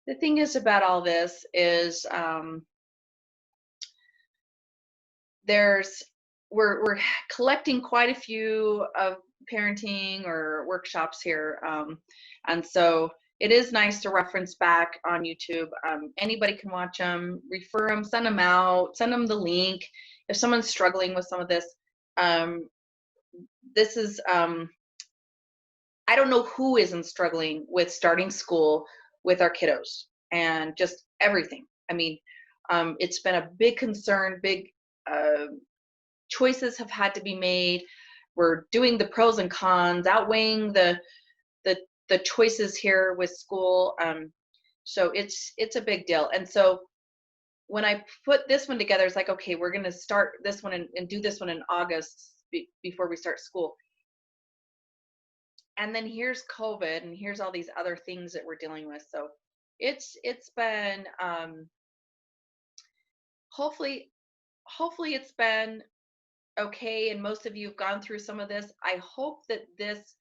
The thing is about all this is there's we're collecting quite a few of parenting or workshops here, and so it is nice to reference back on YouTube. Anybody can watch them, refer them, send them out, send them the link if someone's struggling with some of this. Um, this is I don't know who isn't struggling with starting school with our kiddos and just everything. I mean, it's been a big concern, big uh, choices have had to be made. We're doing the pros and cons, outweighing the the choices here with school. So it's a big deal. And so when I put this one together, it's like, okay, we're going to start this one and do this one in August before we start school. And then here's COVID, and here's all these other things that we're dealing with. So it's been hopefully it's been okay, and most of you have gone through some of this. I hope that this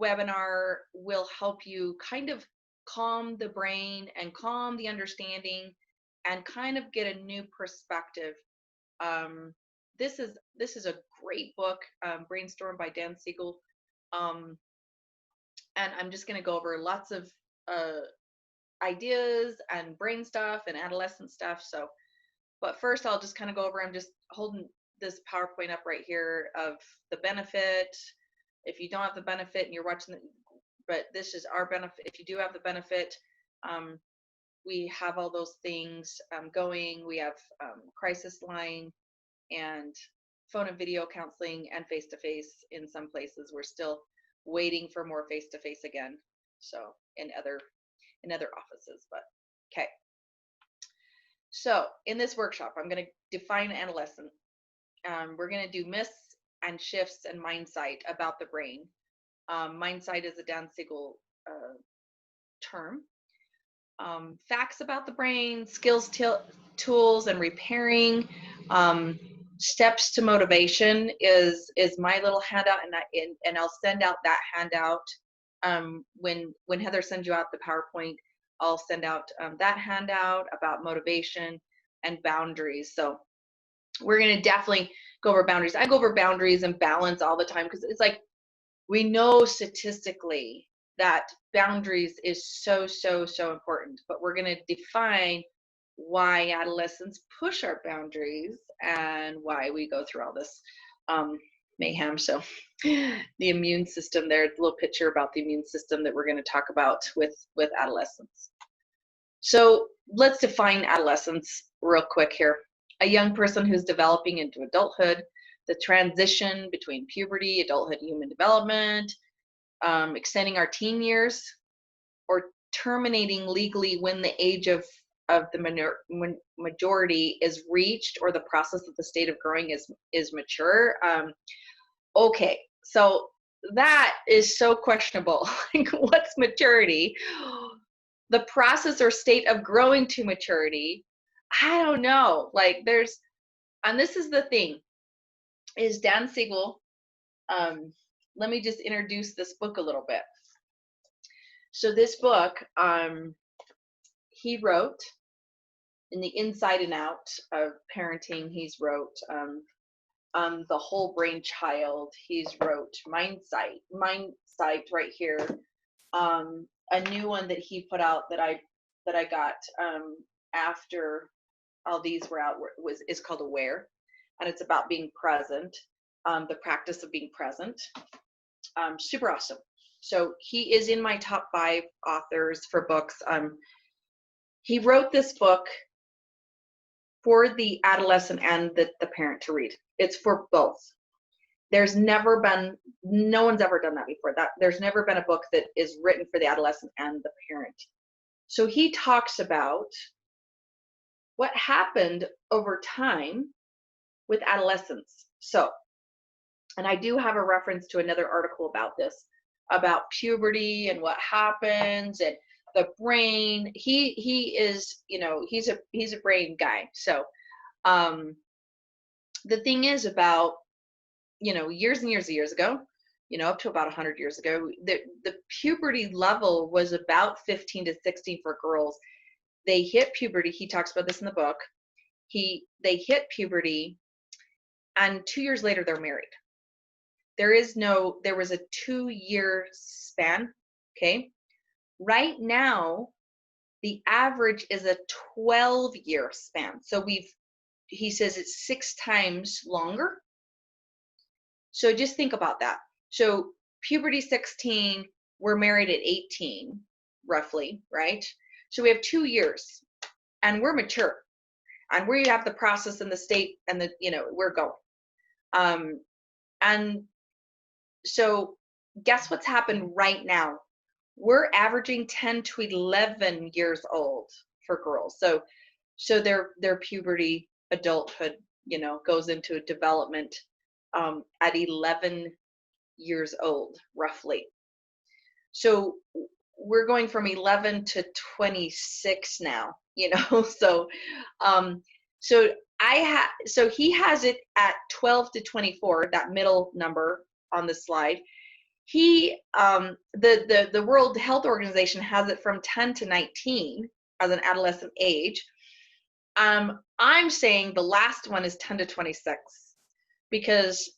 webinar will help you kind of calm the brain and calm the understanding and kind of get a new perspective. Um, this is a great book, Brainstorm by Dan Siegel. And I'm just going to go over lots of ideas and brain stuff and adolescent stuff. So, but first I'll just kind of go over, I'm just holding this PowerPoint up right here of the benefit. If you don't have the benefit and you're watching it, but this is our benefit. If you do have the benefit, we have all those things going. We have crisis line and phone and video counseling and face-to-face in some places. We're still waiting for more face-to-face again. So in other offices, but okay. So in this workshop, I'm going to define adolescent. We're going to do myths and shifts and mindsight about the brain. Mindsight is a Dan Siegel term. Facts about the brain, skills, tools, and repairing. Steps to motivation is my little handout, and I'll send out that handout when Heather sends you out the PowerPoint. I'll send out that handout about motivation and boundaries. So we're going to definitely go over boundaries. I go over boundaries and balance all the time because it's like we know statistically that boundaries is so important, but we're going to define why adolescents push our boundaries and why we go through all this mayhem. So the immune system, there's a little picture about the immune system that we're going to talk about with adolescents. So let's define adolescence real quick here. A young person who's developing into adulthood, the transition between puberty, adulthood, human development, extending our teen years, or terminating legally when the age of the majority is reached, or the process of the state of growing is mature. Okay, so that is so questionable. Like, what's maturity? The process or state of growing to maturity, I don't know. Like, and this is the thing, is Dan Siegel. Let me just introduce this book a little bit. So this book, he wrote in the inside and out of parenting. He's wrote the whole brain child. He's wrote mindsight right here. A new one that he put out that I got after all these were out is called Aware, and it's about being present, the practice of being present. Super awesome. So he is in my top 5 authors for books. He wrote this book for the adolescent and the parent to read. It's for both. No one's ever done that before. There's never been a book that is written for the adolescent and the parent. So he talks about what happened over time with adolescence. So, and I do have a reference to another article about this, about puberty and what happens and the brain. He is, he's a brain guy. So the thing is about, years and years ago, up to about 100 years ago, the puberty level was about 15 to 16 for girls. They hit puberty. He talks about this in the book. They hit puberty, and 2 years later they're married. There was a 2-year span. Okay. Right now, the average is a 12-year span. So he says it's 6 times longer. So just think about that. So puberty 16, we're married at 18, roughly, right? So we have 2 years, and we're mature, and we have the process in the state, and we're going. And so guess what's happened right now? We're averaging 10 to 11 years old for girls. So their puberty, adulthood, goes into development at 11 years old, roughly. So we're going from 11 to 26 now, so so he has it at 12 to 24, that middle number on the slide. The World Health Organization has it from 10 to 19 as an adolescent age. I'm saying the last one is 10 to 26 because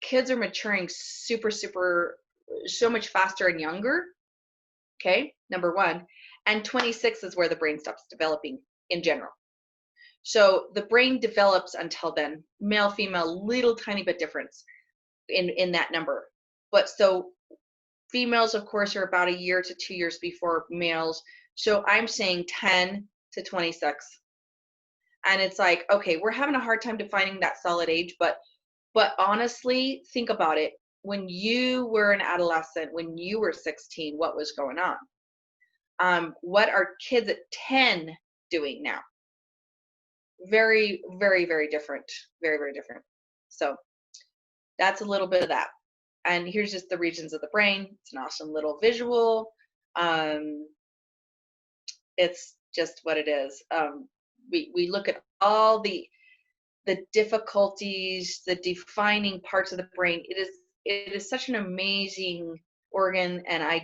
kids are maturing super, super, so much faster and younger. Okay, number one. And 26 is where the brain stops developing in general. So the brain develops until then, male, female, little tiny bit difference in that number. But so females, of course, are about 1 year to 2 years before males. So I'm saying 10 to 26. And it's like, okay, we're having a hard time defining that solid age, but honestly, think about it. When you were an adolescent, when you were 16, what was going on? What are kids at 10 doing now? Very, very, very different. Very, very different. So that's a little bit of that. And here's just the regions of the brain. It's an awesome little visual. It's just what it is. We look at all the difficulties, the defining parts of the brain. It is such an amazing organ, and I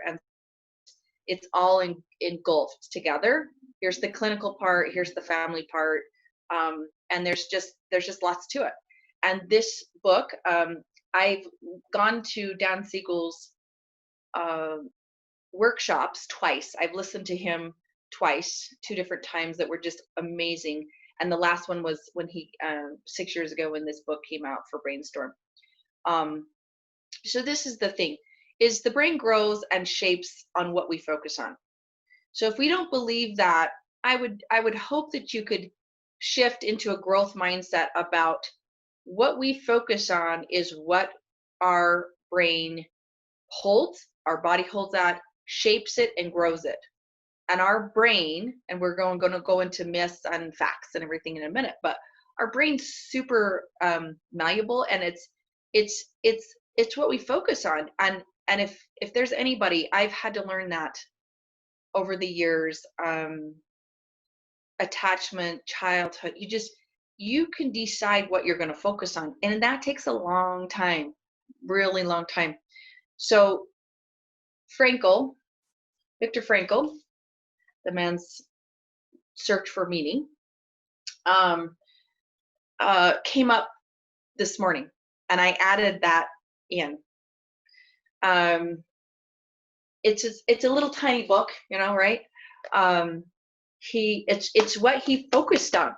and it's all engulfed together. Here's the clinical part, here's the family part, and there's just lots to it. And this book, I've gone to Dan Siegel's workshops twice. I've listened to him twice, 2 different times, that were just amazing. And the last one was when he 6 years ago, when this book came out for Brainstorm. So this is the thing, is the brain grows and shapes on what we focus on. So if we don't believe that, I would hope that you could shift into a growth mindset about what we focus on is what our brain holds, our body holds that, shapes it, and grows it. And our brain, and we're going to go into myths and facts and everything in a minute, but our brain's super malleable, and it's what we focus on. And if there's anybody, I've had to learn that over the years. Attachment, childhood, you can decide what you're going to focus on, and that takes a long time, really long time. So Viktor Frankl, the man's search for meaning, came up this morning, and I added that in. It's a little tiny book, right? It's what he focused on.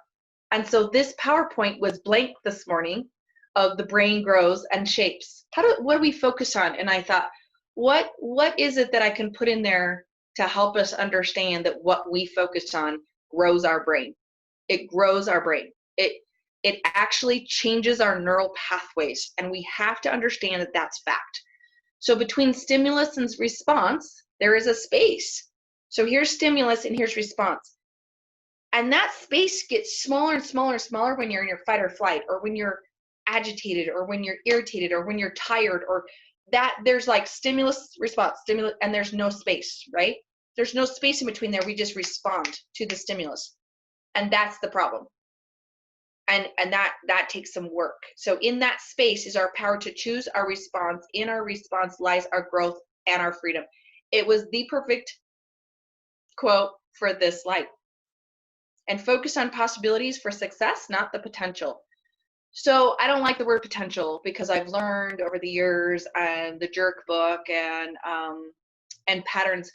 And so this PowerPoint was blank this morning, of the brain grows and shapes. What do we focus on? And I thought, what is it that I can put in there to help us understand that what we focus on grows our brain? It grows our brain. It actually changes our neural pathways, and we have to understand that that's fact. So between stimulus and response, there is a space. So here's stimulus and here's response. And that space gets smaller and smaller and smaller when you're in your fight or flight, or when you're agitated, or when you're irritated, or when you're tired, or that there's like stimulus, response, stimulus, and there's no space, right? There's no space in between there. We just respond to the stimulus. And that's the problem. And that takes some work. So in that space is our power to choose our response. In our response lies our growth and our freedom. It was the perfect quote for this life. And focus on possibilities for success, not the potential. So I don't like the word potential because I've learned over the years, and the Jerk book and patterns.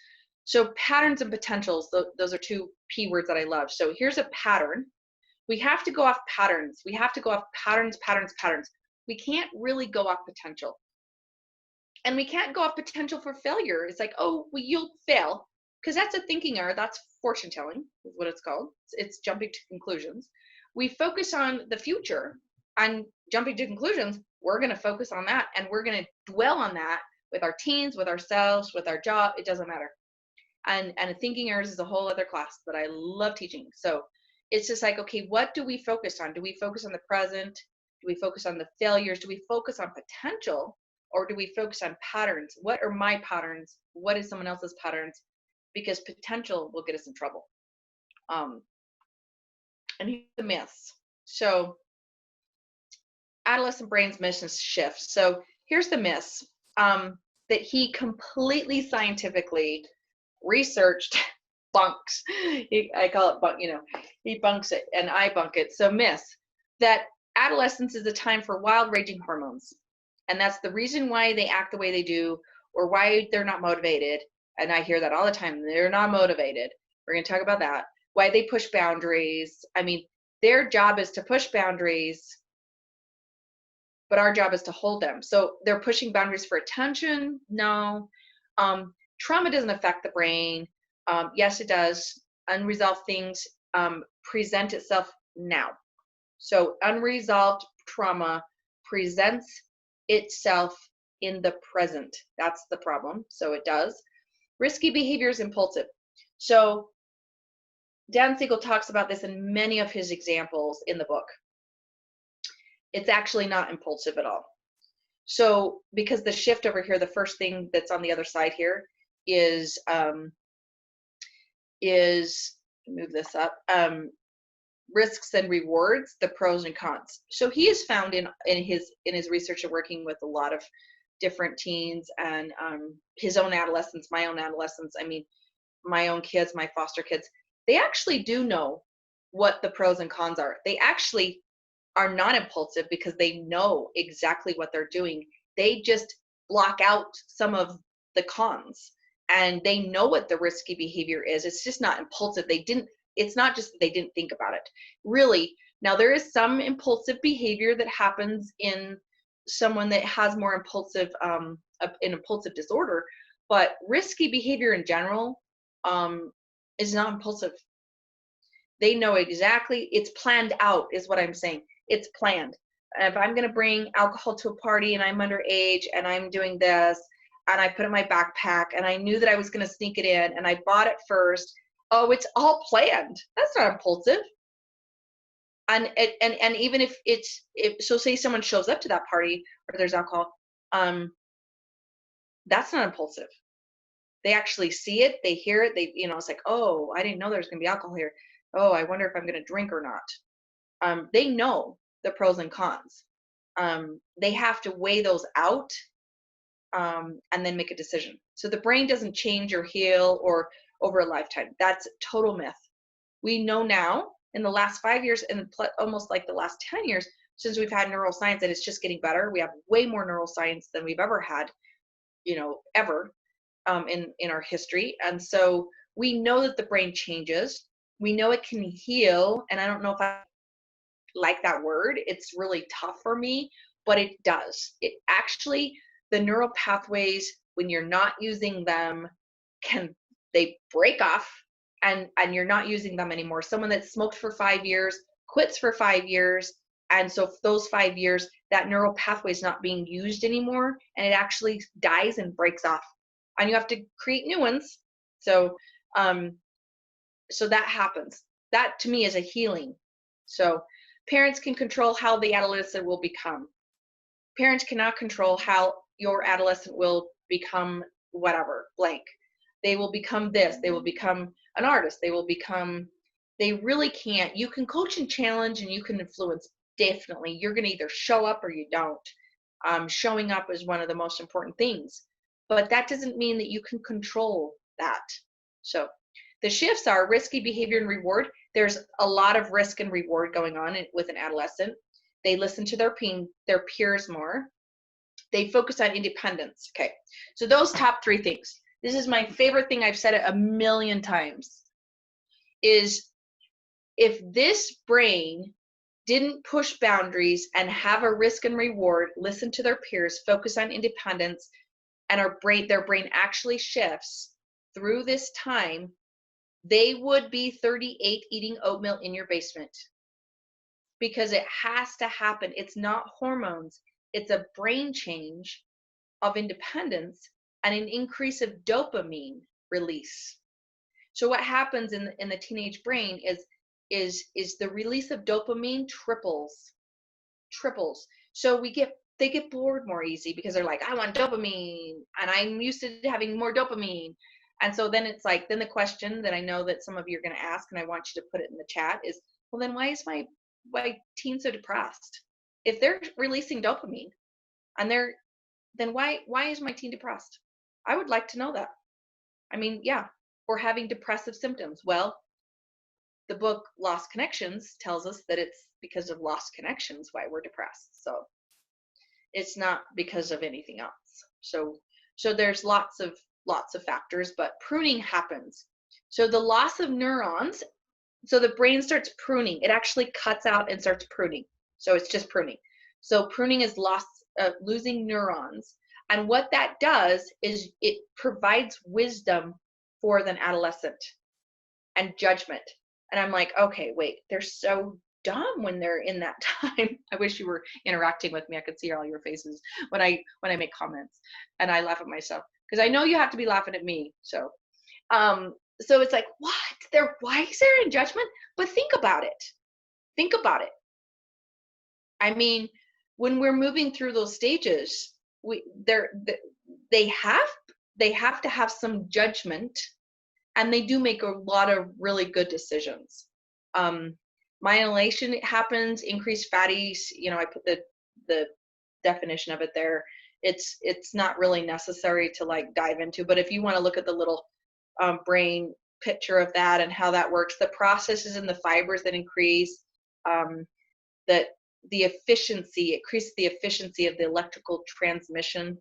So patterns and potentials, those are two P words that I love. So here's a pattern. We have to go off patterns. We have to go off patterns. We can't really go off potential. And we can't go off potential for failure. It's like, oh, well, you'll fail. Because that's a thinking error. That's fortune telling is what it's called. It's jumping to conclusions. We focus on the future and jumping to conclusions. We're going to focus on that, and we're going to dwell on that with our teens, with ourselves, with our job. It doesn't matter. And thinking errors is a whole other class that I love teaching. So it's just like, okay, what do we focus on? Do we focus on the present? Do we focus on the failures? Do we focus on potential? Or do we focus on patterns? What are my patterns? What is someone else's patterns? Because potential will get us in trouble. And here's the myths. So adolescent brains mission shifts. So here's the myths that he completely scientifically researched, bunks. I call it bunk, he bunks it and I bunk it. So myths that adolescence is a time for wild raging hormones. And that's the reason why they act the way they do, or why they're not motivated. And I hear that all the time. They're not motivated. We're going to talk about that. Why they push boundaries. I mean, their job is to push boundaries, but our job is to hold them. So they're pushing boundaries for attention. No. Trauma doesn't affect the brain. Yes, it does. Unresolved things present itself now. So unresolved trauma presents itself in the present. That's the problem. So it does. Risky behavior is impulsive. So Dan Siegel talks about this in many of his examples in the book. It's actually not impulsive at all. So because the shift over here, the first thing that's on the other side here is move this up, risks and rewards, the pros and cons. So he has found in his research of working with a lot of different teens and his own adolescents, my own adolescents, I mean, my own kids, my foster kids, they actually do know what the pros and cons are. They actually are not impulsive because they know exactly what they're doing. They just block out some of the cons, and they know what the risky behavior is. It's just not impulsive. It's not just that they didn't think about it. Really, now there is some impulsive behavior that happens in someone that has more impulsive, an impulsive disorder, but risky behavior in general is not impulsive. They know exactly, it's planned out is what I'm saying. It's planned. If I'm going to bring alcohol to a party and I'm underage and I'm doing this and I put it in my backpack and I knew that I was going to sneak it in and I bought it first, oh, it's all planned. That's not impulsive. And even if so say someone shows up to that party or there's alcohol, that's not impulsive. They actually see it, they hear it, it's like, oh, I didn't know there's going to be alcohol here. Oh, I wonder if I'm going to drink or not. They know the pros and cons. They have to weigh those out and then make a decision. So the brain doesn't change or heal or over a lifetime. That's total myth. We know now in the last 5 years and almost like the last 10 years since we've had neuroscience that it's just getting better. We have way more neuroscience than we've ever had, ever in our history. And so we know that the brain changes. We know it can heal. And I don't know if I like that word. It's really tough for me, but it does. It actually, the neural pathways, when you're not using them, they break off and you're not using them anymore. Someone that smoked for 5 years, quits for 5 years. And so those 5 years, that neural pathway is not being used anymore. And it actually dies and breaks off. And you have to create new ones. So, so that happens. That to me is a healing. So parents can control how the adolescent will become. Parents cannot control how your adolescent will become whatever, blank. They will become this. They will become an artist. They will become, they really can't. You can coach and challenge and you can influence, definitely. You're going to either show up or you don't. Showing up is one of the most important things, but that doesn't mean that you can control that. So the shifts are risky behavior and reward. There's a lot of risk and reward going on with an adolescent. They listen to their peers more. They focus on independence. Okay, so those top three things. This is my favorite thing. I've said it a million times. Is if this brain didn't push boundaries and have a risk and reward, listen to their peers, focus on independence, and their brain actually shifts through this time, they would be 38 eating oatmeal in your basement. Because it has to happen. It's not hormones. It's a brain change of independence and an increase of dopamine release. So what happens in the teenage brain is the release of dopamine triples. So they get bored more easy because they're like, I want dopamine, and I'm used to having more dopamine. And so then it's like, then the question that I know that some of you are going to ask, and I want you to put it in the chat, is, well, then why is my teen so depressed? If they're releasing dopamine and then why is my teen depressed? I would like to know that. I mean, yeah, we're having depressive symptoms. Well, the book Lost Connections tells us that it's because of lost connections why we're depressed. So it's not because of anything else. So there's lots of factors, but pruning happens. So the loss of neurons, so the brain starts pruning. It actually cuts out and starts pruning. So it's just pruning. So pruning is losing neurons. And what that does is it provides wisdom for the adolescent and judgment. And I'm like, okay, wait, they're so dumb when they're in that time. I wish you were interacting with me. I could see all your faces when I make comments, and I laugh at myself because I know you have to be laughing at me. So it's like, what? They're wiser in judgment, but think about it. Think about it. I mean, when we're moving through those stages, they have to have some judgment, and they do make a lot of really good decisions. Myelation happens, increased fatties. I put the definition of it there. It's not really necessary to like dive into, but if you want to look at the little brain picture of that and how that works, the processes in the fibers that increase that the efficiency, it increases the efficiency of the electrical transmission.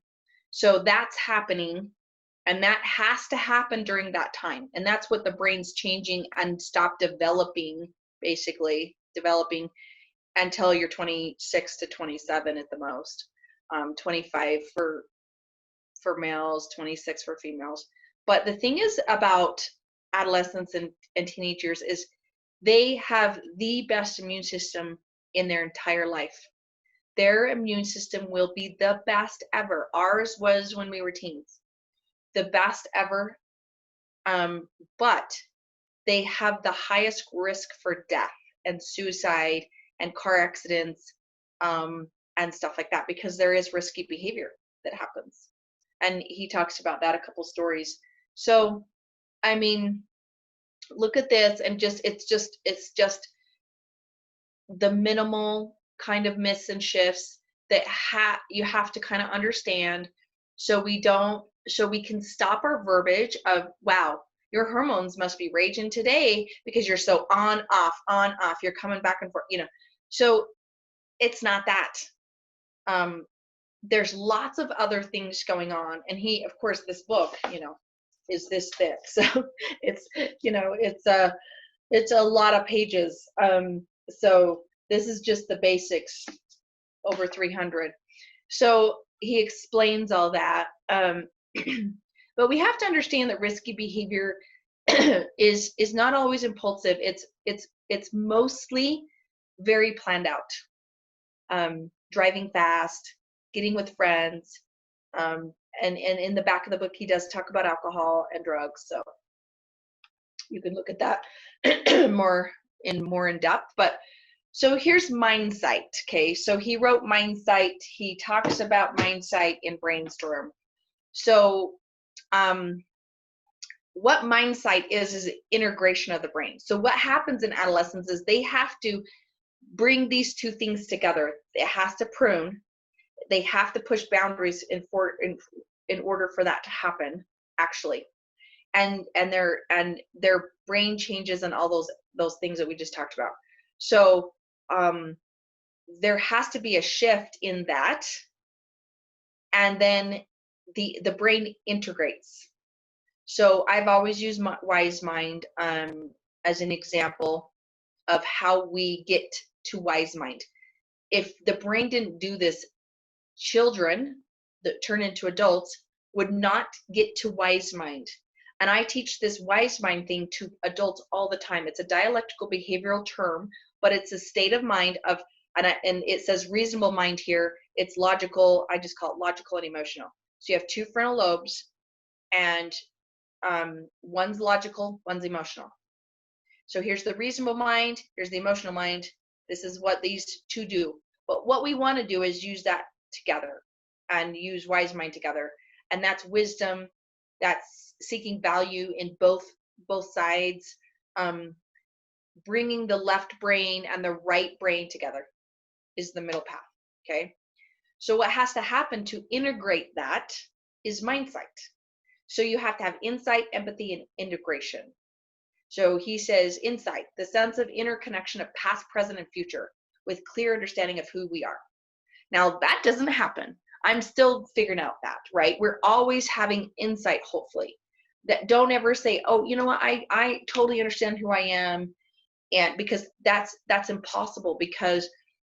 So that's happening, and that has to happen during that time. And that's what the brain's changing and stop developing until you're 26 to 27 at the most. 25 for males, 26 for females. But the thing is about adolescents and teenagers is they have the best immune system in their entire life. Their immune system will be the best ever. Ours was when we were teens, the best ever. But they have the highest risk for death and suicide and car accidents and stuff like that, because there is risky behavior that happens. And he talks about that, a couple stories. So, I mean, look at this, and it's just the minimal kind of myths and shifts that you have to kind of understand, so we can stop our verbiage of, wow, your hormones must be raging today because you're so on off, you're coming back and forth, so it's not that. There's lots of other things going on, and of course, this book, is this thick, so it's a lot of pages. So this is just the basics, over 300. So he explains all that. But we have to understand that risky behavior is not always impulsive. It's mostly very planned out. Driving fast, getting with friends, and in the back of the book he does talk about alcohol and drugs. So you can look at that more in depth. But So here's mindsight. Okay, so he wrote mindsight. He talks about mindsight in Brainstorm. So what mindsight is integration of the brain. So what happens in adolescence is they have to bring these two things together. It has to prune. They have to push boundaries in order for that to happen, actually. And their brain changes and all those things that we just talked about. So there has to be a shift in that, and then the brain integrates. So I've always used wise mind as an example of how we get to wise mind. If the brain didn't do this, children that turn into adults would not get to wise mind. And I teach this wise mind thing to adults all the time. It's a dialectical behavioral term, but it's a state of mind of, and it says reasonable mind here. It's logical. I just call it logical and emotional. So you have two frontal lobes, and one's logical, one's emotional. So here's the reasonable mind, here's the emotional mind. This is what these two do. But what we want to do is use that together and use wise mind together. And that's wisdom, that's seeking value in both sides, bringing the left brain and the right brain together is the middle path, okay? So what has to happen to integrate that is mindsight. So you have to have insight, empathy, and integration. So he says insight, the sense of interconnection of past, present, and future with clear understanding of who we are. Now that doesn't happen. I'm still figuring out that, right? We're always having insight, hopefully. That don't ever say, oh, you know what, I totally understand who I am. And because that's impossible, because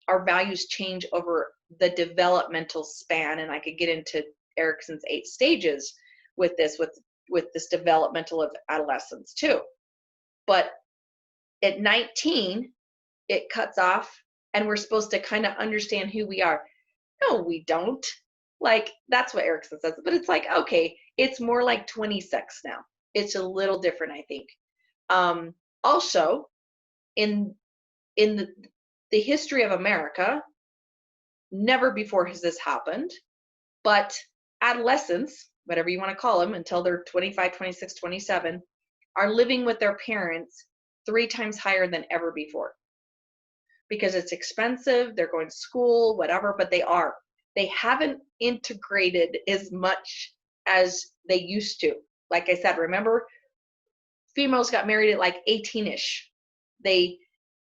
our values change over the developmental span. And I could get into Erickson's 8 stages with this developmental of adolescence too. But at 19, it cuts off, and we're supposed to kind of understand who we are. No, we don't. Like, that's what Erickson says. But it's like, okay, it's more like 26 now. It's a little different, I think. Also, in the history of America, never before has this happened, but adolescents, whatever you want to call them, until they're 25, 26, 27, are living with their parents 3 times higher than ever before. Because it's expensive, they're going to school, whatever, but they haven't integrated as much as they used to. Like I said, remember, females got married at like 18-ish. They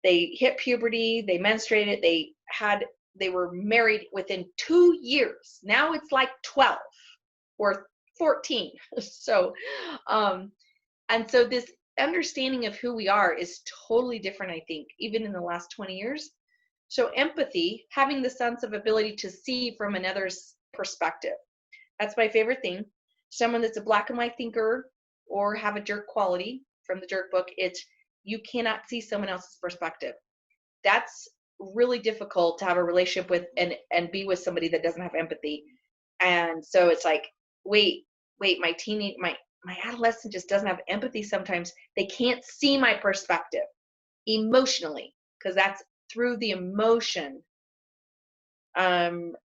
hit puberty, they menstruated, they were married within 2 years. Now it's like 12 or 14. So, and so this understanding of who we are is totally different, I think, even in the last 20 years. So empathy, having the sense of ability to see from another's perspective. That's my favorite thing. Someone that's a black and white thinker or have a jerk quality from the jerk book, it's you cannot see someone else's perspective. That's really difficult to have a relationship with and be with somebody that doesn't have empathy. And so it's like, wait, my adolescent just doesn't have empathy sometimes. They can't see my perspective emotionally, because that's through the emotion. And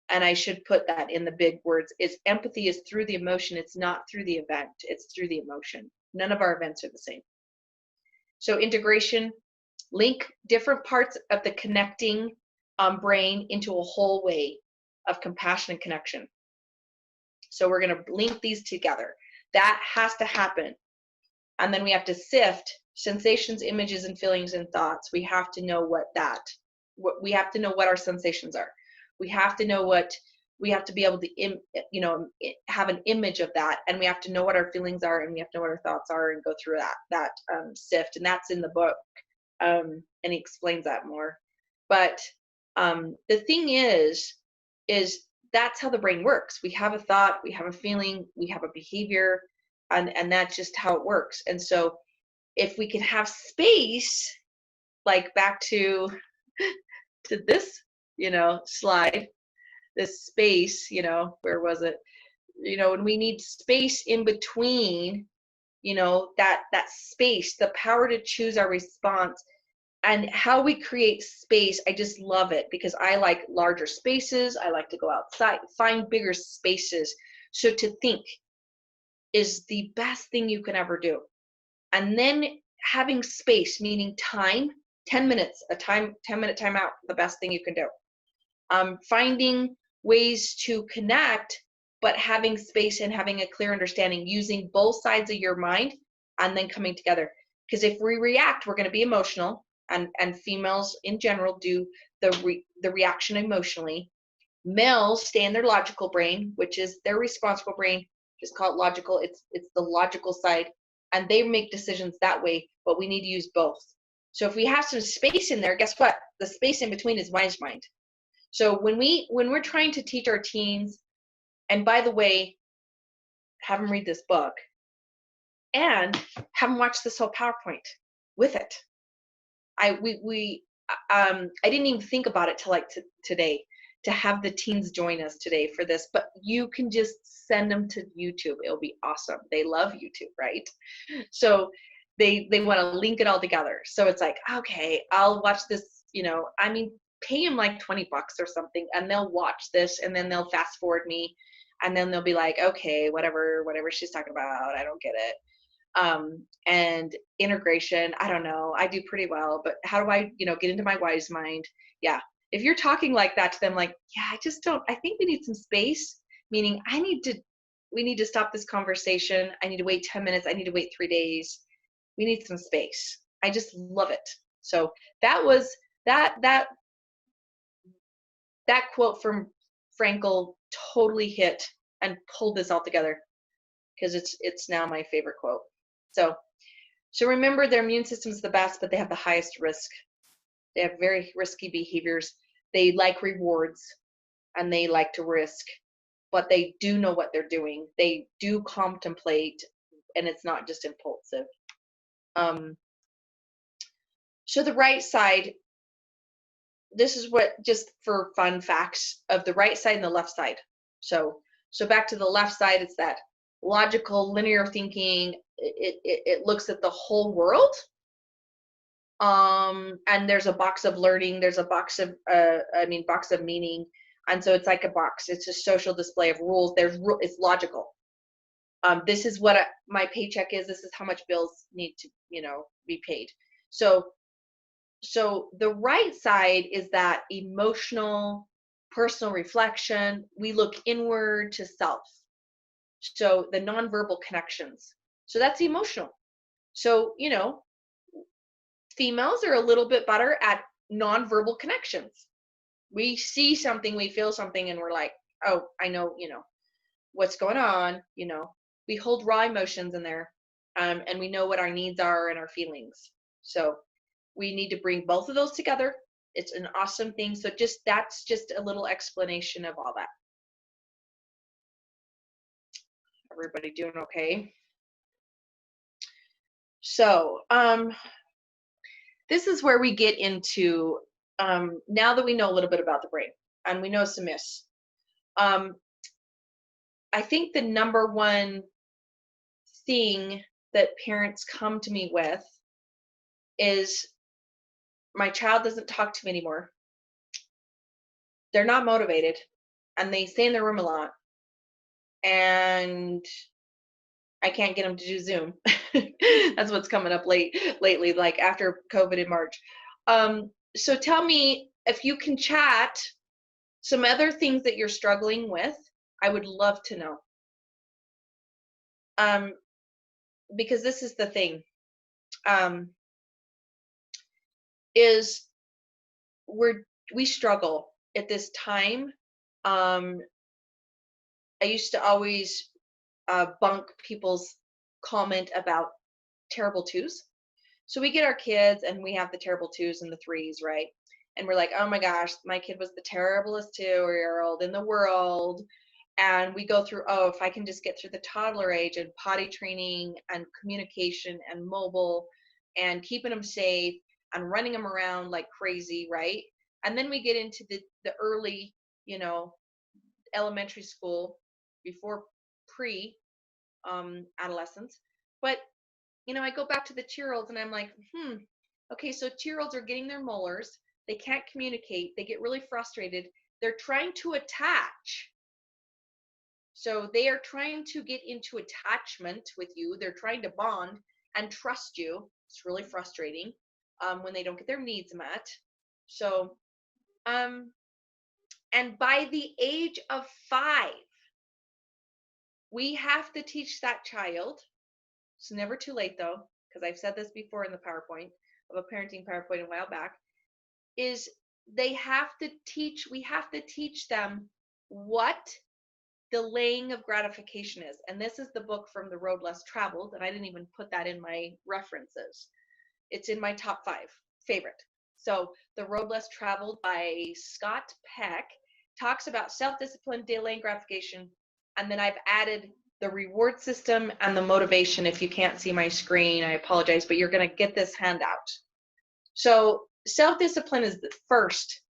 I should put that in the big words, is empathy is through the emotion. It's not through the event. It's through the emotion. None of our events are the same. So integration, link different parts of the connecting brain into a whole way of compassion and connection. So we're going to link these together. That has to happen. And then we have to sift sensations, images, and feelings and thoughts. We have to know we have to know what our sensations are. We have to know we have to be able to, have an image of that. And we have to know what our feelings are, and we have to know what our thoughts are, and go through that sift. And that's in the book. And he explains that more. But the thing is that's how the brain works. We have a thought, we have a feeling, we have a behavior, and that's just how it works. And so if we can have space, like back to this, slide, this space, where was it? When we need space in between, that space, the power to choose our response, and how we create space, I just love it because I like larger spaces. I like to go outside, find bigger spaces. So to think is the best thing you can ever do. And then having space, meaning time, 10 minutes, 10-minute timeout, the best thing you can do. Finding ways to connect, but having space and having a clear understanding, using both sides of your mind and then coming together. Because if we react, we're going to be emotional, and females in general do the reaction emotionally. Males stay in their logical brain, which is their responsible brain. Just call it logical. It's the logical side, and they make decisions that way. But we need to use both. So if we have some space in there, guess what? The space in between is wise mind. So when we're trying to teach our teens, and by the way, have them read this book and have them watch this whole PowerPoint with it. I didn't even think about it till like today to have the teens join us today for this, but you can just send them to YouTube. It'll be awesome. They love YouTube, right? So they want to link it all together. So it's like, okay, I'll watch this, pay them like $20 or something, and they'll watch this, and then they'll fast forward me, and then they'll be like, okay, whatever she's talking about, I don't get it. And integration, I don't know, I do pretty well, but how do I, get into my wise mind? Yeah. If you're talking like that to them, like, yeah, I think we need some space, meaning we need to stop this conversation. I need to wait 10 minutes. I need to wait 3 days. We need some space. I just love it. So that was that quote from Frankel totally hit and pulled this all together, because it's now my favorite quote. So remember, their immune system is the best, but they have the highest risk. They have very risky behaviors. They like rewards and they like to risk, but they do know what they're doing. They do contemplate, and it's not just impulsive. So the right side, this is what, just for fun facts of the right side and the left side. So back to the left side, it's that logical, linear thinking. It looks at the whole world. And there's a box of learning. There's a box of, box of meaning. And so it's like a box. It's a social display of rules. It's logical. This is what my paycheck is. This is how much bills need to, be paid. So the right side is that emotional, personal reflection. We look inward to self. So the nonverbal connections. So that's emotional. So, females are a little bit better at nonverbal connections. We see something, we feel something, and we're like, oh, I know, what's going on. We hold raw emotions in there, and we know what our needs are and our feelings. So we need to bring both of those together. It's an awesome thing. So that's just a little explanation of all that. Everybody doing okay? So this is where we get into, now that we know a little bit about the brain and we know some myths. I think the number one thing that parents come to me with is, my child doesn't talk to me anymore. They're not motivated, and they stay in their room a lot, and I can't get them to do Zoom. That's what's coming up lately, like after COVID in March. So tell me if you can chat some other things that you're struggling with. I would love to know. Because this is the thing, is we struggle at this time. I used to always bunk people's comment about terrible twos. So we get our kids and we have the terrible twos and the threes, right? And we're like, oh my gosh, my kid was the terriblest 2-year-old in the world. And we go through, oh, if I can just get through the toddler age and potty training and communication and mobile and keeping them safe and running them around like crazy, right? And then we get into the early, elementary school before adolescence. But I go back to the 2-year-olds and I'm like, Okay, so 2-year-olds are getting their molars. They can't communicate. They get really frustrated. They're trying to attach. So they are trying to get into attachment with you. They're trying to bond and trust you. It's really frustrating when they don't get their needs met. So, and by the age of 5, we have to teach that child. It's never too late though, because I've said this before in the PowerPoint of a parenting PowerPoint a while back, is we have to teach them what delaying of gratification is. And this is the book from The Road Less Traveled, and I didn't even put that in my references. It's in my top 5 favorite. So The Road Less Traveled by Scott Peck talks about self-discipline, delaying gratification, and then I've added the reward system and the motivation. If you can't see my screen, I apologize, but you're going to get this handout. So self-discipline is the first,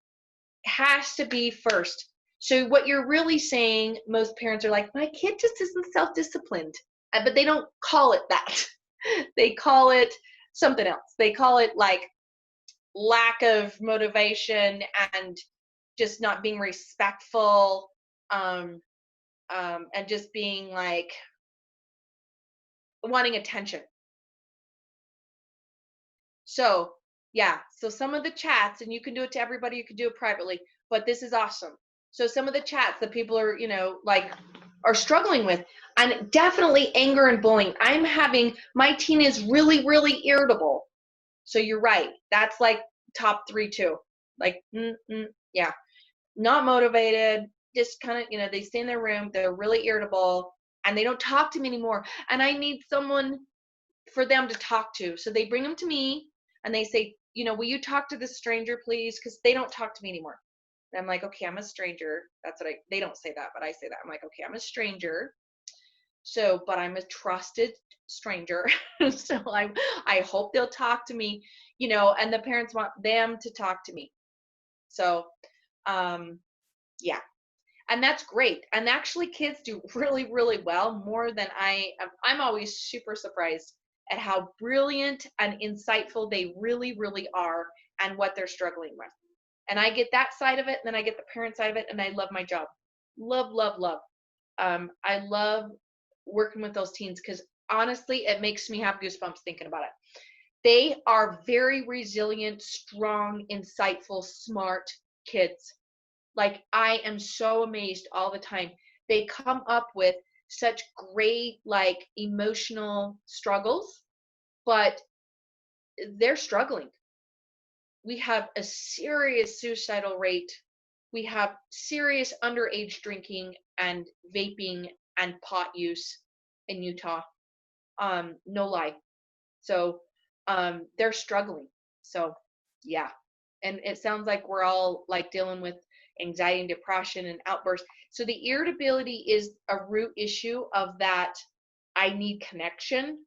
has to be first. So what you're really saying, most parents are like, my kid just isn't self-disciplined, but they don't call it that. They call it something else. They call it like lack of motivation and just not being respectful, and just being like wanting attention. So yeah, so some of the chats, and you can do it to everybody, you can do it privately, but this is awesome. So some of the chats that people are, like are struggling with, and definitely anger and bullying. My teen is really, really irritable. So you're right. That's like top 3 too. Like, yeah, not motivated, just kind of, they stay in their room, they're really irritable, and they don't talk to me anymore. And I need someone for them to talk to. So they bring them to me and they say, will you talk to this stranger, please? Because they don't talk to me anymore. And I'm like, okay, I'm a stranger. They don't say that, but I say that. I'm like, okay, I'm a stranger. So, but I'm a trusted stranger. So I hope they'll talk to me, and the parents want them to talk to me. So, yeah. And that's great. And actually kids do really, really well, more than I'm always super surprised at how brilliant and insightful they really, really are and what they're struggling with. And I get that side of it, and then I get the parent side of it, and I love my job. Love, love, love. I love working with those teens because honestly, it makes me have goosebumps thinking about it. They are very resilient, strong, insightful, smart kids. Like, I am so amazed all the time. They come up with such great, like, emotional struggles, but they're struggling. We have a serious suicidal rate. We have serious underage drinking and vaping and pot use in Utah. No lie. So, they're struggling. So, yeah. And it sounds like we're all like dealing with anxiety and depression and outbursts. So the irritability is a root issue of that. I need connection.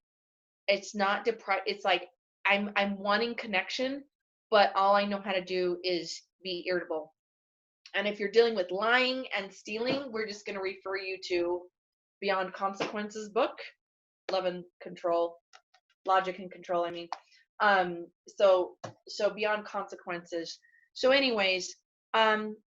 It's not it's like I'm wanting connection, but all I know how to do is be irritable. And if you're dealing with lying and stealing, we're just going to refer you to Beyond Consequences book, Love and Control, Logic and Control, I mean. So Beyond Consequences. So anyways,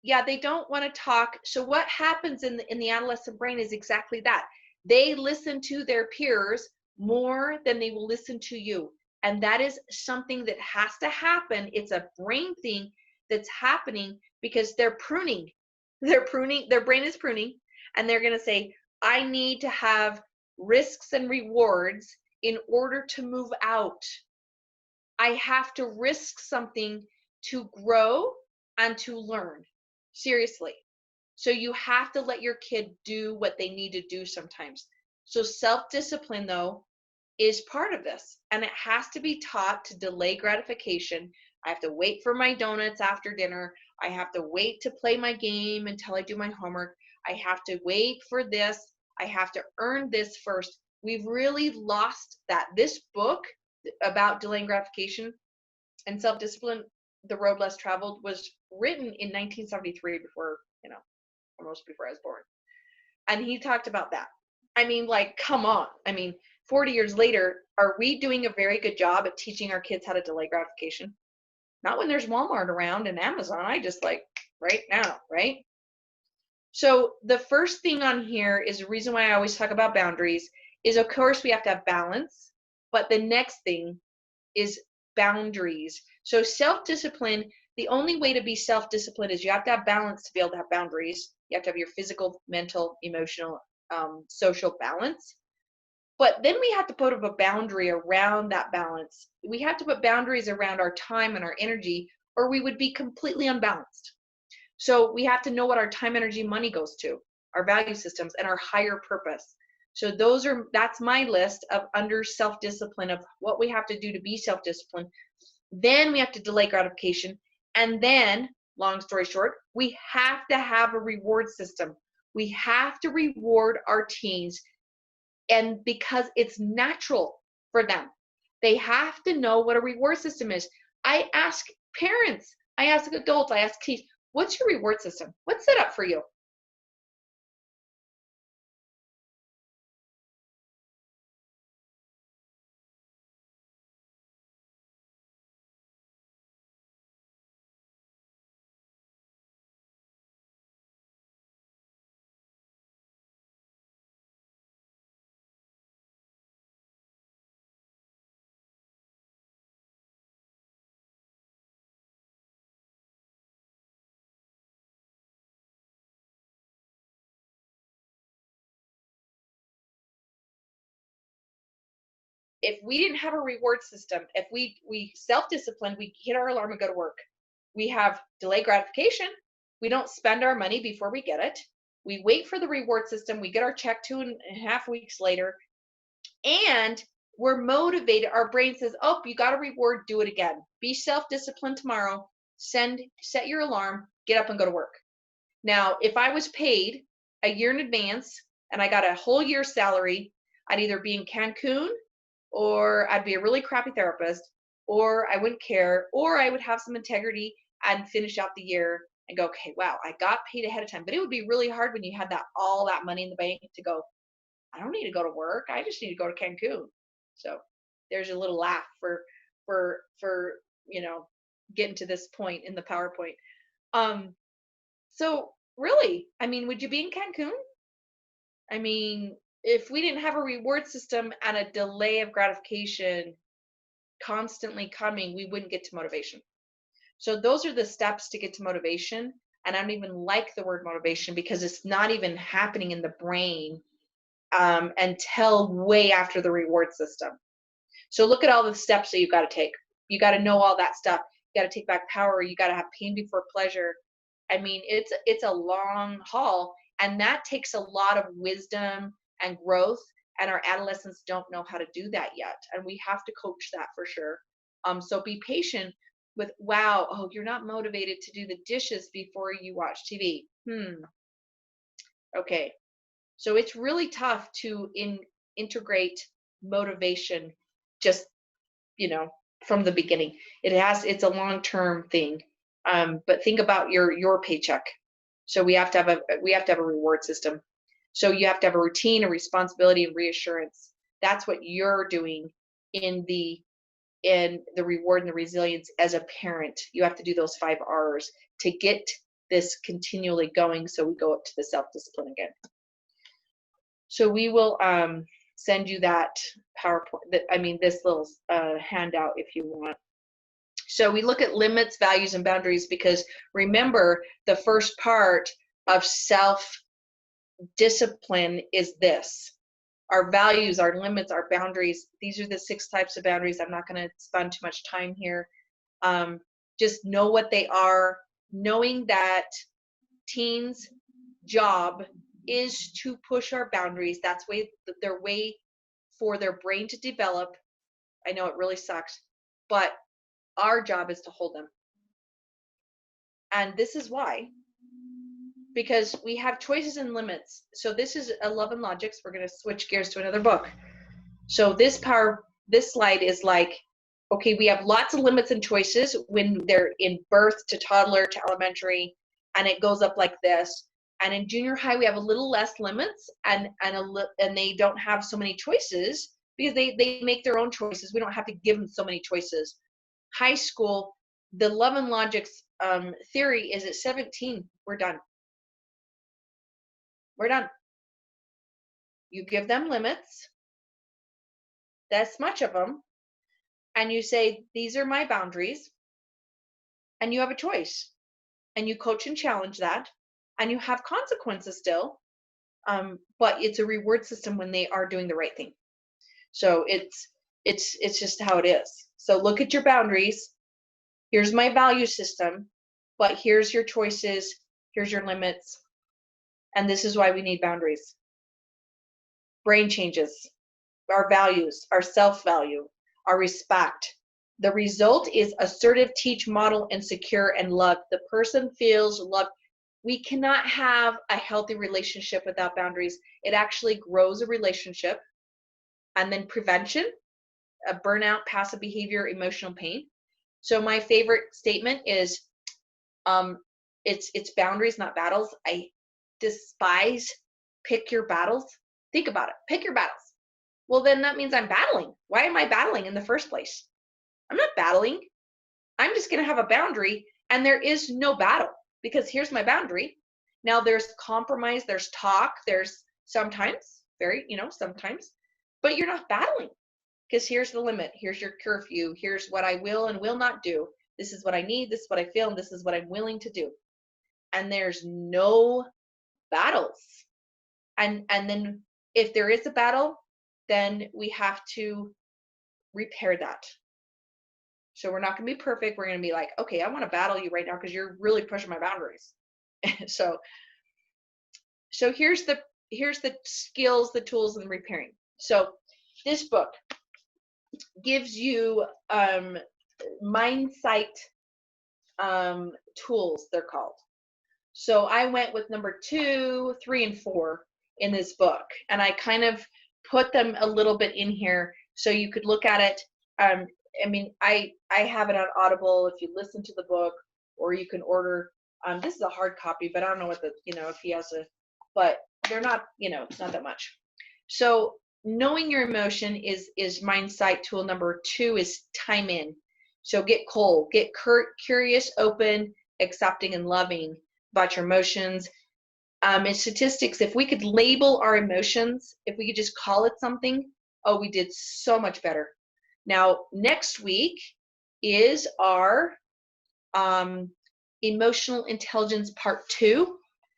yeah, they don't want to talk. So what happens in the adolescent brain is exactly that. They listen to their peers more than they will listen to you. And that is something that has to happen. It's a brain thing that's happening because they're pruning. They're pruning, their brain is pruning, and they're going to say, I need to have risks and rewards in order to move out. I have to risk something to grow and to learn. Seriously. So you have to let your kid do what they need to do sometimes. So self-discipline, though, is part of this. And it has to be taught to delay gratification. I have to wait for my donuts after dinner. I have to wait to play my game until I do my homework. I have to wait for this. I have to earn this first. We've really lost that. This book about delaying gratification and self-discipline, The Road Less Traveled, was written in 1973, before, almost before I was born. And he talked about that. I mean, like, come on. I mean, 40 years later, are we doing a very good job at teaching our kids how to delay gratification? Not when there's Walmart around and Amazon. I just like right now, right? So the first thing on here is the reason why I always talk about boundaries is, of course, we have to have balance, but the next thing is boundaries. So self-discipline, the only way to be self-disciplined is you have to have balance to be able to have boundaries. You have to have your physical, mental, emotional, social balance. But then we have to put up a boundary around that balance. We have to put boundaries around our time and our energy, or we would be completely unbalanced. So we have to know what our time, energy, money goes to, our value systems, and our higher purpose. So that's my list of under self-discipline of what we have to do to be self-disciplined. Then we have to delay gratification. And then, long story short, we have to have a reward system. We have to reward our teens, and because it's natural for them. They have to know what a reward system is. I ask parents, I ask adults, I ask teens, what's your reward system? What's set up for you? If we didn't have a reward system, if we self-disciplined, we hit our alarm and go to work. We have delayed gratification. We don't spend our money before we get it. We wait for the reward system. We get our check 2.5 weeks later, and we're motivated. Our brain says, oh, you got a reward, do it again. Be self-disciplined tomorrow. Set your alarm, get up and go to work. Now, if I was paid a year in advance and I got a whole year's salary, I'd either be in Cancun, or I'd be a really crappy therapist, or I wouldn't care, or I would have some integrity and finish out the year and go, okay, wow, I got paid ahead of time. But it would be really hard when you had all that money in the bank to go, I don't need to go to work. I just need to go to Cancun. So there's a little laugh for getting to this point in the PowerPoint. So really, I mean, would you be in Cancun? I mean, if we didn't have a reward system and a delay of gratification constantly coming, we wouldn't get to motivation. So those are the steps to get to motivation. And I don't even like the word motivation because it's not even happening in the brain until way after the reward system. So look at all the steps that you've got to take. You got to know all that stuff. You got to take back power. You got to have pain before pleasure. I mean, it's a long haul, and that takes a lot of wisdom and growth, and our adolescents don't know how to do that yet, and we have to coach that for sure. So be patient with, wow, oh, you're not motivated to do the dishes before you watch TV. Okay. So it's really tough to integrate motivation just, from the beginning. It's a long-term thing. But think about your paycheck. So we have to have a reward system. So you have to have a routine, a responsibility, and reassurance. That's what you're doing in the reward and the resilience as a parent. You have to do those 5 R's to get this continually going, so we go up to the self-discipline again. So we will send you that PowerPoint, this little handout if you want. So we look at limits, values, and boundaries because remember, the first part of self-discipline is this. Our values, our limits, our boundaries, these are the 6 types of boundaries. I'm not going to spend too much time here. Just know what they are, knowing that teens' job is to push our boundaries. That's their way for their brain to develop. I know it really sucks, but our job is to hold them. And this is why. Because we have choices and limits. So this is a Love and Logics. We're going to switch gears to another book. So this slide is like, okay, we have lots of limits and choices when they're in birth to toddler to elementary, and it goes up like this. And in junior high, we have a little less limits, and they don't have so many choices because they make their own choices. We don't have to give them so many choices. High school, the love and logic's theory is at 17, we're done. We're done. You give them limits, that's much of them, and you say, these are my boundaries, and you have a choice, and you coach and challenge that, and you have consequences still, but it's a reward system when they are doing the right thing. So it's just how it is. So look at your boundaries. Here's my value system, but here's your choices, here's your limits, and this is why we need boundaries. Brain changes, our values, our self-value, our respect. The result is assertive, teach, model, and secure and love. The person feels loved. We cannot have a healthy relationship without boundaries. It actually grows a relationship. And then prevention, burnout, passive behavior, emotional pain. So my favorite statement is, it's boundaries, not battles. I despise pick your battles. Think about it. Pick your battles. Well, then that means I'm battling. Why am I battling in the first place? I'm not battling. I'm just going to have a boundary, and there is no battle, because here's my boundary. Now there's compromise, there's talk, there's sometimes, sometimes, but you're not battling, because here's the limit. Here's your curfew. Here's what I will and will not do. This is what I need. This is what I feel. And this is what I'm willing to do. And there's no battles. And then if there is a battle, then we have to repair that. So we're not going to be perfect. We're going to be like, okay, I want to battle you right now because you're really pushing my boundaries. so here's the skills, the tools, and repairing. So this book gives you mindset tools, they're called. So I went with number 2, 3, and 4 in this book, and I kind of put them a little bit in here so you could look at it. I mean, I have it on Audible if you listen to the book, or you can order. This is a hard copy, but I don't know what if he has but they're not, it's not that much. So knowing your emotion is mindset tool number 2 is time in. So get cold, get curious, open, accepting, and loving about your emotions. In statistics, if we could label our emotions, if we could just call it something, we did so much better. Now, next week is our emotional intelligence part 2.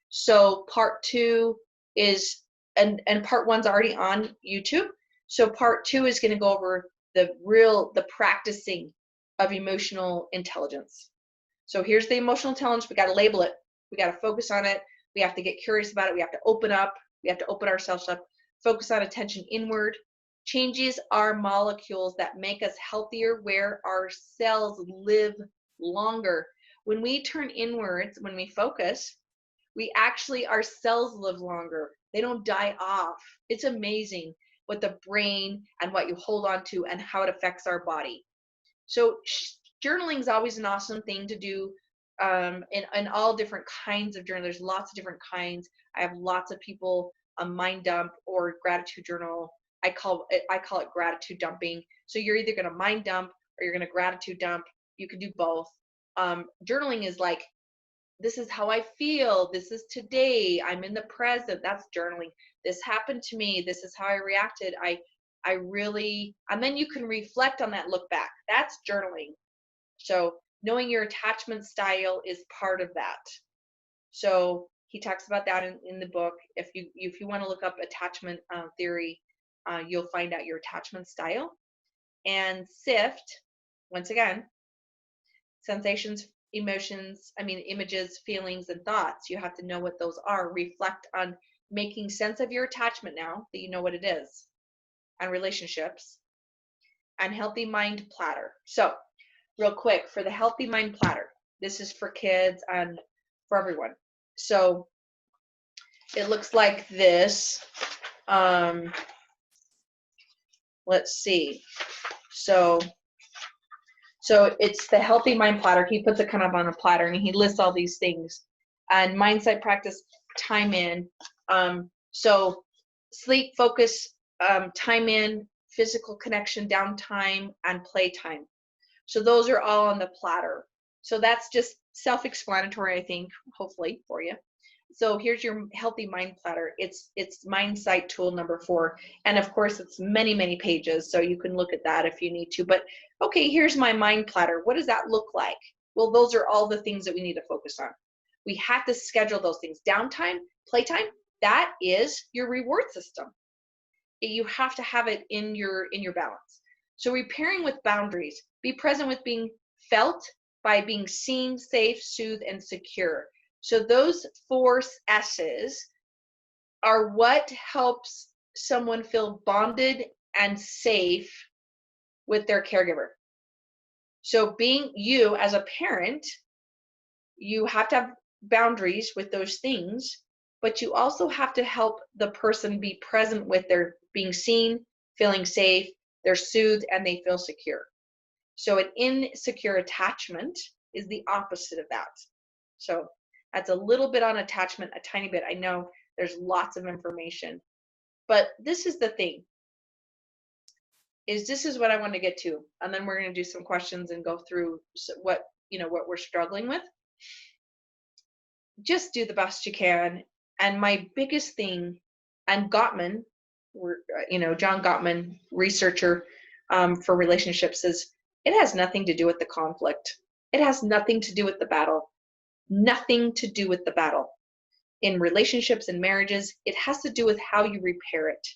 So part 2 is, and part 1's already on YouTube. So part 2 is going to go over the practicing of emotional intelligence. So here's the emotional intelligence. We got to label it. We got to focus on it. We have to get curious about it. We have to open up. We have to open ourselves up. Focus on attention inward. Changes our molecules that make us healthier, where our cells live longer. When we turn inwards, when we focus, our cells live longer. They don't die off. It's amazing what the brain and what you hold on to and how it affects our body. So journaling is always an awesome thing to do. In all different kinds of journal. There's lots of different kinds. I have lots of people mind dump or gratitude journal. I call it gratitude dumping. So you're either going to mind dump or you're going to gratitude dump. You can do both. Journaling is like, this is how I feel. This is today. I'm in the present. That's journaling. This happened to me. This is how I reacted. I really, and then you can reflect on that, look back. That's journaling. So knowing your attachment style is part of that. So he talks about that in the book. If you want to look up attachment theory, you'll find out your attachment style. And SIFT, once again, sensations, emotions, images, feelings, and thoughts. You have to know what those are. Reflect on making sense of your attachment now that you know what it is, and relationships, and healthy mind platter. So real quick, for the healthy mind platter, this is for kids and for everyone. So it looks like this. Let's see. So it's the healthy mind platter. He puts it kind of on a platter and he lists all these things. And mindset practice, time in. So sleep, focus, time in, physical connection, downtime, and playtime. So those are all on the platter. So that's just self-explanatory, I think, hopefully for you. So here's your healthy mind platter. It's Mindsight tool number 4. And of course, it's many, many pages. So you can look at that if you need to. But okay, here's my mind platter. What does that look like? Well, those are all the things that we need to focus on. We have to schedule those things. Downtime, playtime, that is your reward system. You have to have it in your balance. So repairing with boundaries. Be present with being felt by being seen, safe, soothed, and secure. So those 4 S's are what helps someone feel bonded and safe with their caregiver. So being you as a parent, you have to have boundaries with those things, but you also have to help the person be present with their being seen, feeling safe, they're soothed, and they feel secure. So an insecure attachment is the opposite of that. So that's a little bit on attachment, a tiny bit. I know there's lots of information, but this is the thing, is this is what I want to get to. And then we're going to do some questions and go through what we're struggling with. Just do the best you can. And my biggest thing, and Gottman, John Gottman, researcher for relationships, says it has nothing to do with the conflict. It has nothing to do with the battle. Nothing to do with the battle. In relationships and marriages, it has to do with how you repair it.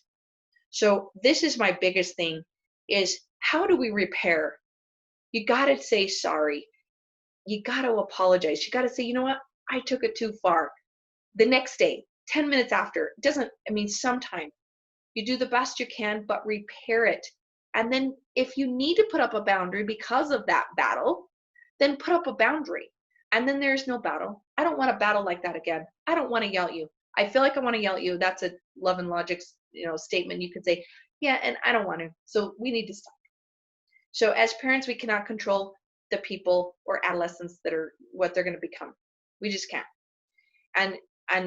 So this is my biggest thing, is how do we repair? You got to say sorry. You got to apologize. You got to say, you know what? I took it too far. The next day, 10 minutes after, sometime. You do the best you can, but repair it. And then if you need to put up a boundary because of that battle, then put up a boundary. And then there's no battle. I don't want to battle like that again. I don't want to yell at you. I feel like I want to yell at you. That's a love and logic, statement. You could say, yeah, and I don't want to. So we need to stop. So as parents, we cannot control the people or adolescents that are what they're going to become. We just can't. And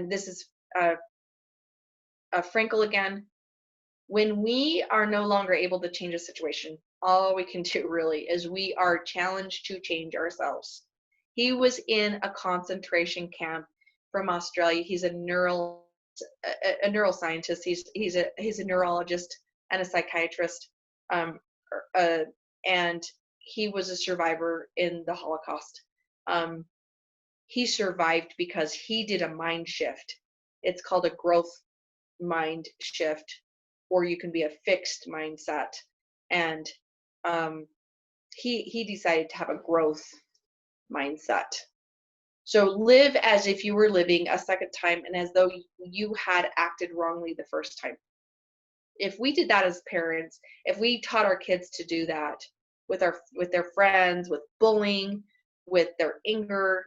this is Frankel again. When we are no longer able to change a situation, all we can do really is we are challenged to change ourselves. He was in a concentration camp from Australia. He's a neuroscientist. He's a neurologist and a psychiatrist, and he was a survivor in the Holocaust. He survived because he did a mind shift. It's called a growth mind shift, or you can be a fixed mindset. And he decided to have a growth mindset. So live as if you were living a second time and as though you had acted wrongly the first time. If we did that as parents, if we taught our kids to do that with their friends, with bullying, with their anger,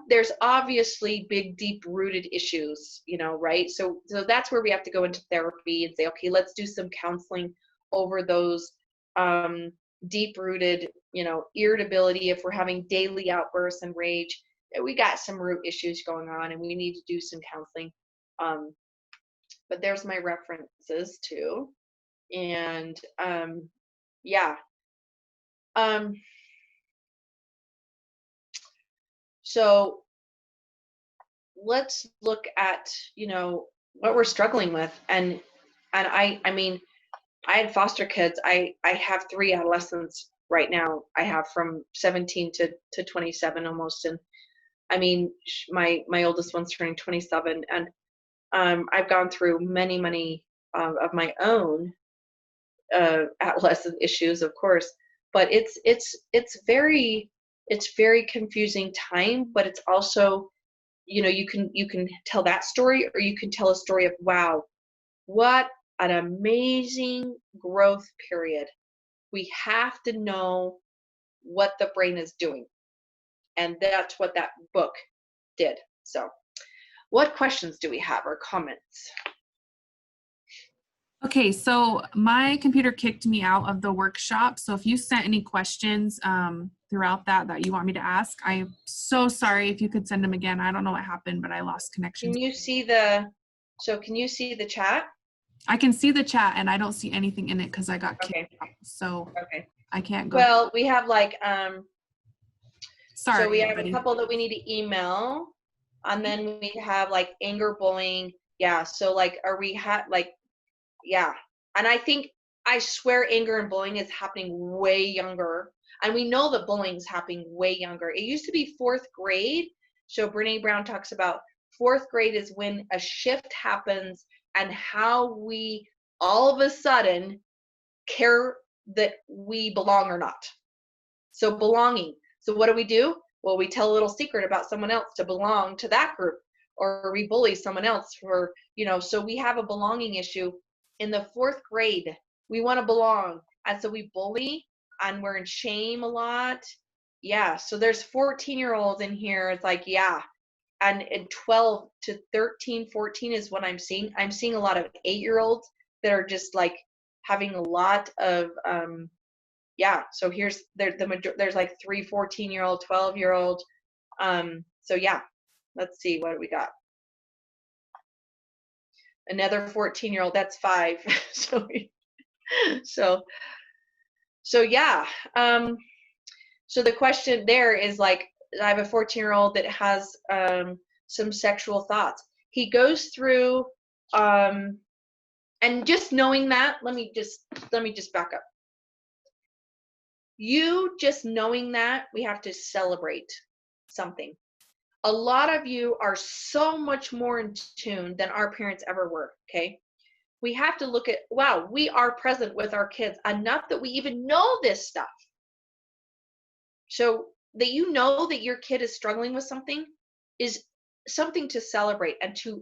there's obviously big, deep-rooted issues, right? So that's where we have to go into therapy and say, okay, let's do some counseling over those deep-rooted, irritability. If we're having daily outbursts and rage, we got some root issues going on and we need to do some counseling. But there's my references too. And yeah. So let's look at, what we're struggling with. And I had foster kids. I have 3 adolescents right now. I have from 17 to 27 almost. And my oldest one's turning 27. And I've gone through many of my own adolescent issues, of course. But it's very confusing time. But it's also, you can tell that story, or you can tell a story of, wow, what an amazing growth period. We have to know what the brain is doing. And that's what that book did. So what questions do we have or comments? Okay, so my computer kicked me out of the workshop. So if you sent any questions throughout that you want me to ask, I'm so sorry. If you could send them again. I don't know what happened, but I lost connection. Can you see the chat? I can see the chat and I don't see anything in it because I got kicked Okay. out. So Okay. I can't go. Well, we have like, Sorry, so we have a everybody. couple that we need to email, and then we have like anger, bullying. Yeah. So like, are we like, yeah. And I swear anger and bullying is happening way younger. And we know that bullying is happening way younger. It used to be 4th grade. So Brene Brown talks about 4th grade is when a shift happens and how we all of a sudden care that we belong or not. So belonging. So what do? Well, we tell a little secret about someone else to belong to that group, or we bully someone else for, so we have a belonging issue in the 4th grade. We want to belong. And so we bully and we're in shame a lot. Yeah. So there's 14-year-olds in here. It's like, yeah. And in 12 to 13, 14 is what I'm seeing. I'm seeing a lot of 8-year-olds that are just like having a lot of, yeah, so there's like 3 14-year-old, 12-year-old. So yeah, let's see, what do we got? Another 14-year-old, that's 5. So yeah. So the question there is like, I have a 14-year-old that has some sexual thoughts. He goes through and just knowing that, let me just back up. You just knowing that, we have to celebrate something. A lot of you are so much more in tune than our parents ever were, okay? We have to look at, wow, we are present with our kids enough that we even know this stuff. So that you know that your kid is struggling with something is something to celebrate and to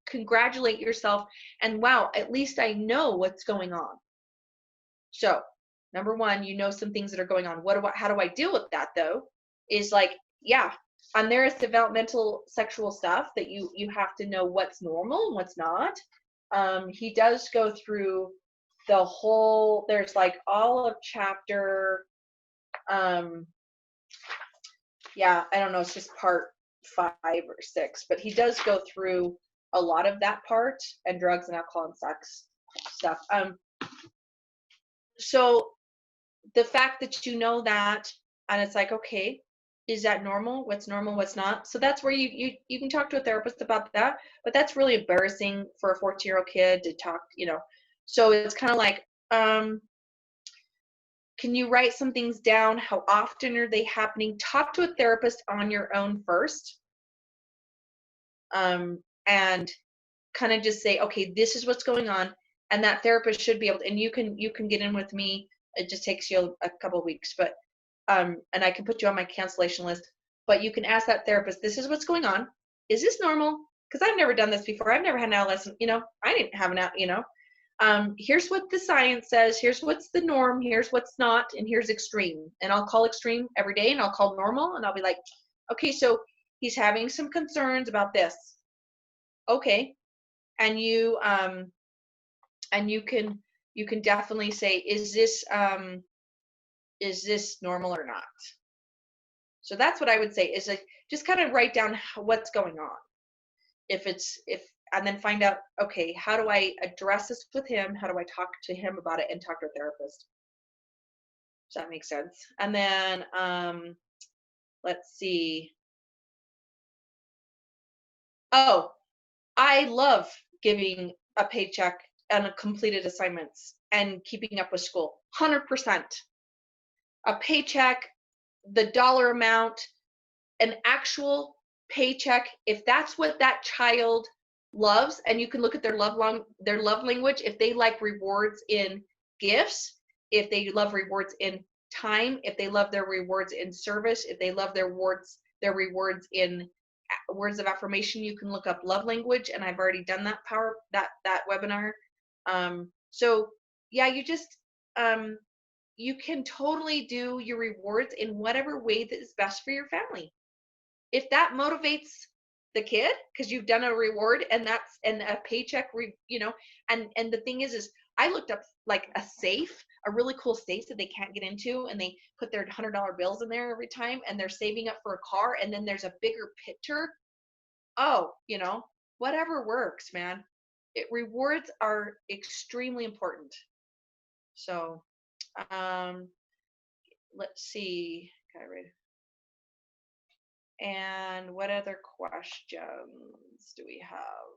congratulate yourself. And wow, at least I know what's going on. So number one, you know some things that are going on. How do I deal with that though? Is like, yeah, and there is developmental sexual stuff that you have to know what's normal and what's not. He does go through the whole, there's like all of chapter, yeah, I don't know, it's just part 5 or 6, but he does go through a lot of that part, and drugs and alcohol and sex stuff. So the fact that you know that, and it's like, okay, is that normal? What's normal? What's not? So that's where you can talk to a therapist about that. But that's really embarrassing for a 14-year-old kid to talk, So it's kind of like, can you write some things down? How often are they happening? Talk to a therapist on your own first. And kind of just say, okay, this is what's going on. And that therapist should be able to, and you can get in with me. It just takes you a couple of weeks, but and I can put you on my cancellation list. But you can ask that therapist, this is what's going on. Is this normal? Because I've never done this before. I've never had an adolescent, I didn't have here's what the science says, here's what's the norm, here's what's not, and here's extreme. And I'll call extreme every day, and I'll call normal, and I'll be like, okay, so he's having some concerns about this. Okay. And you can definitely say, is this normal or not? So that's what I would say, is like, just kind of write down what's going on. And then find out, okay, how do I address this with him? How do I talk to him about it and talk to a therapist? Does that make sense? And then, let's see. Oh, I love giving a paycheck and a completed assignments and keeping up with school. 100%. A paycheck, the dollar amount, an actual paycheck, if that's what that child loves, and you can look at their love language, if they like rewards in gifts, if they love rewards in time, if they love their rewards in service, if they love their rewards in words of affirmation, you can look up love language, and I've already done that that webinar. So yeah, you can totally do your rewards in whatever way that is best for your family. If that motivates the kid because you've done a reward and a paycheck, and the thing is I looked up like a safe, a really cool safe that they can't get into, and they put their $100 bills in there every time, and they're saving up for a car, and then there's a bigger picture. Oh, whatever works, man. rewards are extremely important. So, let's see. Okay, right. And what other questions do we have?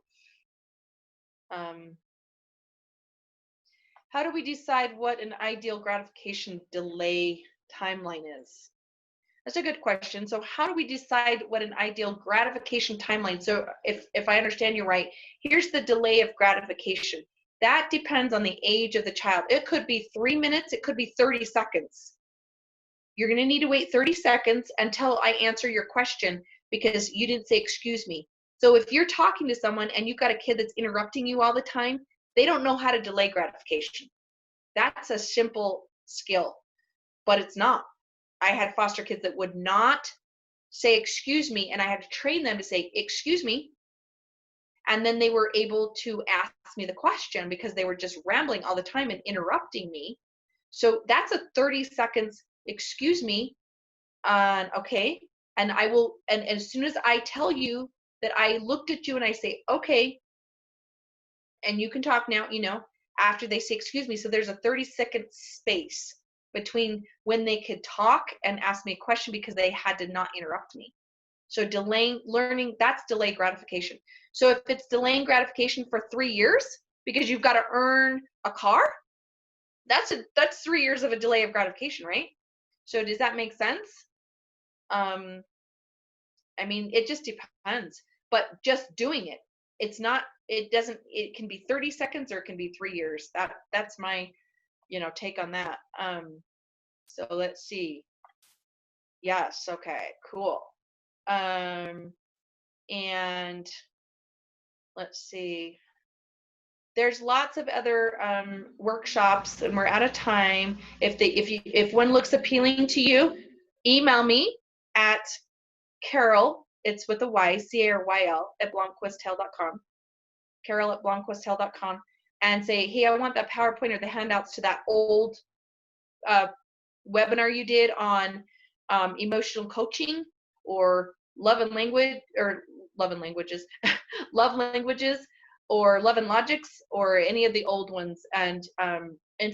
How do we decide what an ideal gratification delay timeline is? That's a good question. So how do we decide what an ideal gratification timeline? So if I understand you right, here's the delay of gratification. That depends on the age of the child. It could be 3 minutes, it could be 30 seconds. You're going to need to wait 30 seconds until I answer your question because you didn't say excuse me. So if you're talking to someone and you've got a kid that's interrupting you all the time, they don't know how to delay gratification. That's a simple skill, but it's not. I had foster kids that would not say excuse me, and I had to train them to say excuse me, and then they were able to ask me the question because they were just rambling all the time and interrupting me. So that's a 30 seconds excuse me, okay, and I will, and as soon as I tell you that I looked at you and I say okay, and you can talk now, after they say excuse me. So there's a 30-second space between when they could talk and ask me a question because they had to not interrupt me. So delaying learning, that's delayed gratification. So if it's delaying gratification for 3 years because you've got to earn a car, that's 3 years of a delay of gratification, right? So does that make sense? I mean, it just depends, but just doing it, it can be 30 seconds or it can be 3 years. That's my, take on that. So let's see. Yes. Okay, cool. And let's see. There's lots of other workshops, and we're out of time. If one looks appealing to you, email me at Carol, it's with a Y, CARYL, at blomquisthale.com, Carol@blomquisthale.com, and say, hey, I want that PowerPoint or the handouts to that old webinar you did on emotional coaching or love and languages, love languages, or love and logics, or any of the old ones. And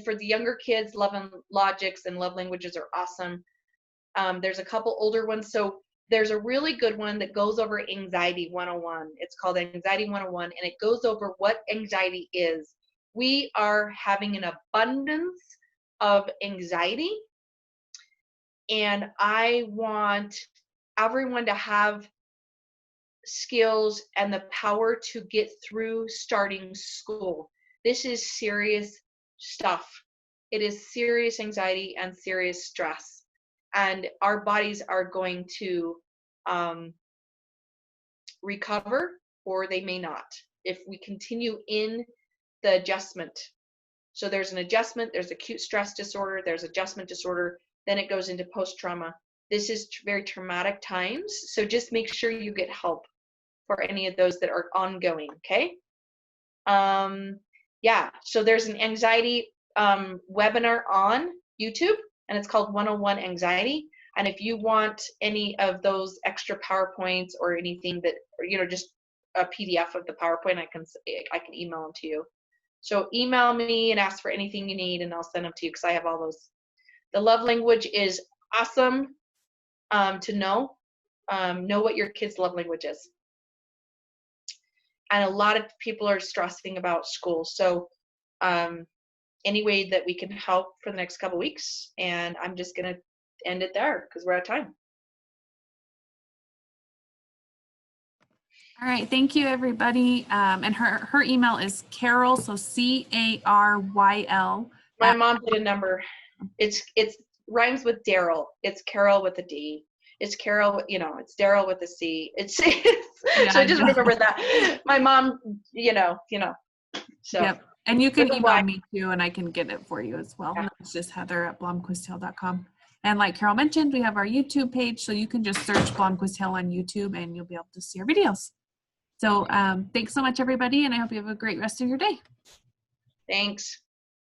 for the younger kids, love and logics and love languages are awesome. There's a couple older ones. So there's a really good one that goes over Anxiety 101. It's called Anxiety 101, and it goes over what anxiety is. We are having an abundance of anxiety, and I want everyone to have skills and the power to get through starting school. This is serious stuff. It is serious anxiety and serious stress, and our bodies are going to recover, or they may not if we continue in the adjustment. So there's an adjustment, there's acute stress disorder, there's adjustment disorder, then it goes into post-trauma. This is very traumatic times, so just make sure you get help for any of those that are ongoing, okay? Yeah, so there's an anxiety webinar on YouTube, and it's called 101 Anxiety. And if you want any of those extra PowerPoints or anything that, just a PDF of the PowerPoint, I can email them to you. So email me and ask for anything you need, and I'll send them to you because I have all those. The love language is awesome to know. Know what your kid's love language is. And a lot of people are stressing about school. So any way that we can help for the next couple of weeks, and I'm just going to end it there because we're out of time. All right, thank you, everybody. And her email is Carol, so CARYL. My mom did a number. It's rhymes with Daryl. It's Carol with a D. It's Carol, it's Daryl with a C. It's yeah, so just remember that. My mom, So. Yep. And you can email me too, and I can get it for you as well. Yeah. It's just Heather@blomquisthale.com. And like Carol mentioned, we have our YouTube page, so you can just search Blomquist Hill on YouTube, and you'll be able to see our videos. So thanks so much, everybody, and I hope you have a great rest of your day. Thanks.